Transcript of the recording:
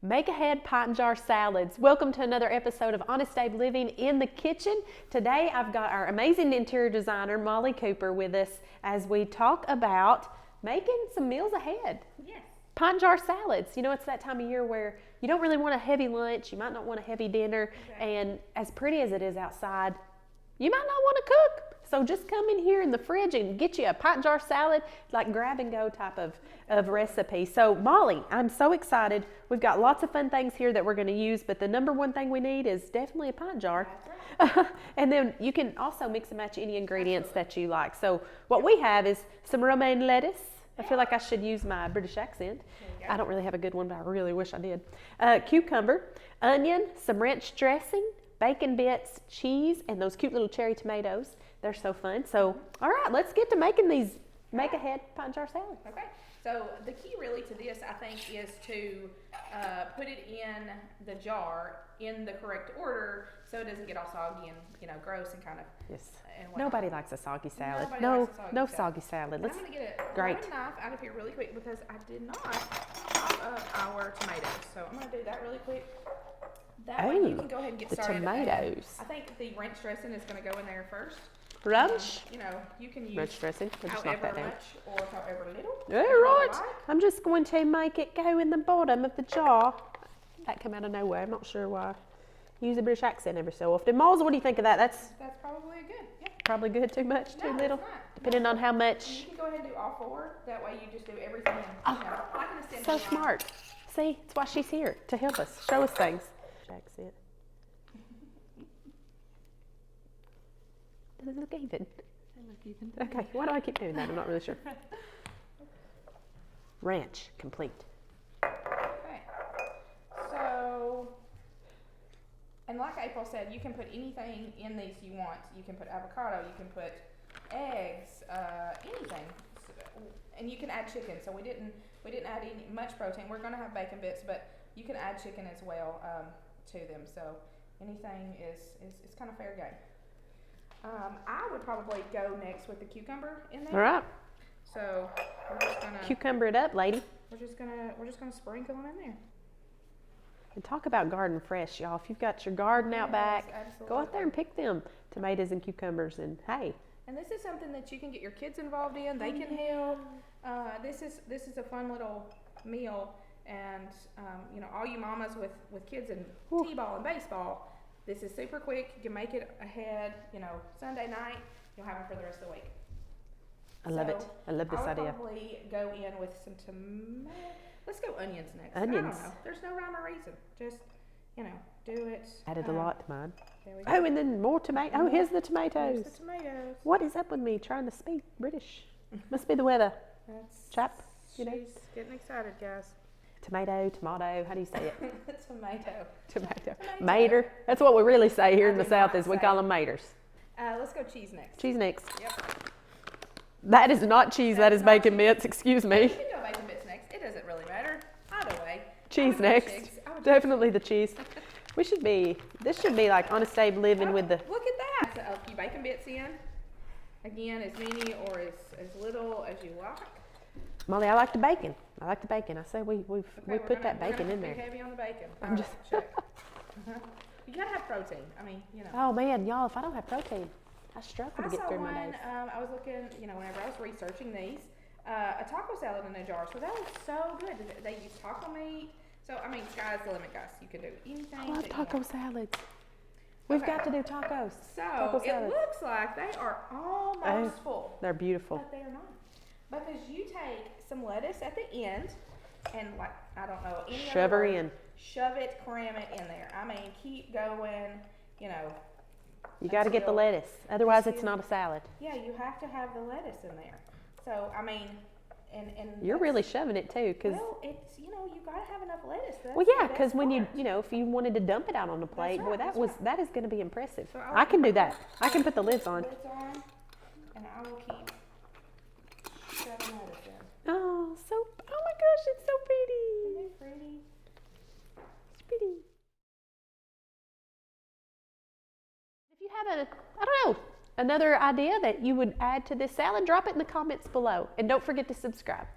Make ahead Pint Jar Salads. Welcome to another episode of Honest Abe Living in the Kitchen. Today I've got our amazing interior designer Molly Cooper with us as we talk about making some meals ahead. Yes. Pint Jar Salads. You know, it's that time of year where you don't really want a heavy lunch, you might not want a heavy dinner, and as pretty as it is outside, you might not want to cook. So just come in here in the fridge and get you a Pint Jar Salad, like grab and go type of recipe. So Molly, I'm so excited. We've got lots of fun things here that we're going to use, but the number one thing we need is definitely a pint jar. That's right. And then you can also mix and match any ingredients that you like. So what we have is some romaine lettuce. I feel like I should use my British accent. I don't really have a good one, but I really wish I did. Cucumber, onion, some ranch dressing, bacon bits, cheese, and those cute little cherry tomatoes. They're so fun. So, all right, let's get to making these make ahead Pint Jar Salad. Okay. So the key really to this, I think, is to put it in the jar in the correct order so it doesn't get all soggy and gross and kind of. Yes. And whatnot. Nobody likes a soggy salad. Nobody likes a No soggy soggy salad. I'm going to get a knife out of here really quick because I did not chop up our tomatoes. So I'm going to do that really quick. That way you can go ahead and get the started. Tomatoes. I think the ranch dressing is going to go in there first. Ranch? You can use Ranch dressing. We'll just knock however that down. much or however little. All right. I'm just going to make it go in the bottom of the jar. That came out of nowhere. I'm not sure why. Use a British accent every so often. Moles, what do you think of that? That's probably good. Yeah. probably good. Too much? Too No, little? it's not. Depending on how much. You can go ahead and do all four. That way you just do everything. Like an assembly So line. smart. See, that's why she's here, to help us, show us things. Accent. Does it look even? Okay, why do I keep doing that? I'm not really sure. Ranch, complete. Okay. So, and like April said, you can put anything in these you want. You can put avocado, you can put eggs, anything, and you can add chicken. So we didn't add much protein. We're going to have bacon bits, but you can add chicken as well to them. So anything is kind of fair game. I would probably go next with the cucumber in there. All right. So we're just gonna Cucumber it up, lady. we're just gonna sprinkle them in there. And talk about garden fresh, y'all. If you've got your garden out back, Absolutely. go out there and pick them tomatoes and cucumbers. And hey, And this is something that you can get your kids involved in. They can help. This is a fun little meal, and all you mamas with kids in t-ball and baseball. This is super quick. You can make it ahead. Sunday night, you'll have them for the rest of the week. I love it. I love this I would idea. probably go in with some tomato. Let's go onions next. Onions. I don't know. There's no rhyme or reason. Just do it. Added a lot to mine. There we go. Oh, and then more tomato. Oh, here's the tomatoes. Here's the tomatoes. What is up with me trying to speak British? Must be the weather. That's Chap, She's getting excited, guys. Tomato, how do you say it? Tomato. Tomato. Mater. That's what we really say here in the South is we call them maters. Let's go cheese next. Cheese next. Yep. That is not cheese, that is That's not bacon cheese. bits, excuse You me. can go bacon bits next. It doesn't really matter. Either way. Cheese I would do next. cheese. I would do Definitely the cheese. This should be like Honest Abe living with the... Look at that. So a few bacon bits in. Again, as many or as little as you like. Molly, I like the bacon. I say we put that We're bacon gonna in be there. heavy on the bacon. I'm All just- right, check. You gotta have protein. Oh man, y'all, if I don't have protein, I struggle I to get saw through my one. days. I was looking, whenever I was researching these, a taco salad in a jar. So that was so good. They use taco meat. So sky's the limit, guys. You can do anything. I love that you taco want. salads. We've Okay. got to do tacos. So Taco it salads. looks like they are almost full, They're beautiful. but they are not. Because you take some lettuce at the end and any Shove other her word, in. shove it, cram it in there. Keep going. You got to get the until- lettuce. Otherwise, it's until- not a salad. Yeah, you have to have the lettuce in there. So and You're that's- really shoving it too, because well, it's you gotta have enough lettuce. That's well, yeah, the because best when part. if you wanted to dump it out on the plate, right, boy, that's right. that is going to be impressive. So I can do that. I can put the lids on. Lids on, and I will keep shoving lettuce in. Oh, oh my gosh, it's so pretty. Isn't it pretty? It's pretty. If you have I don't know, another idea that you would add to this salad, drop it in the comments below. And don't forget to subscribe.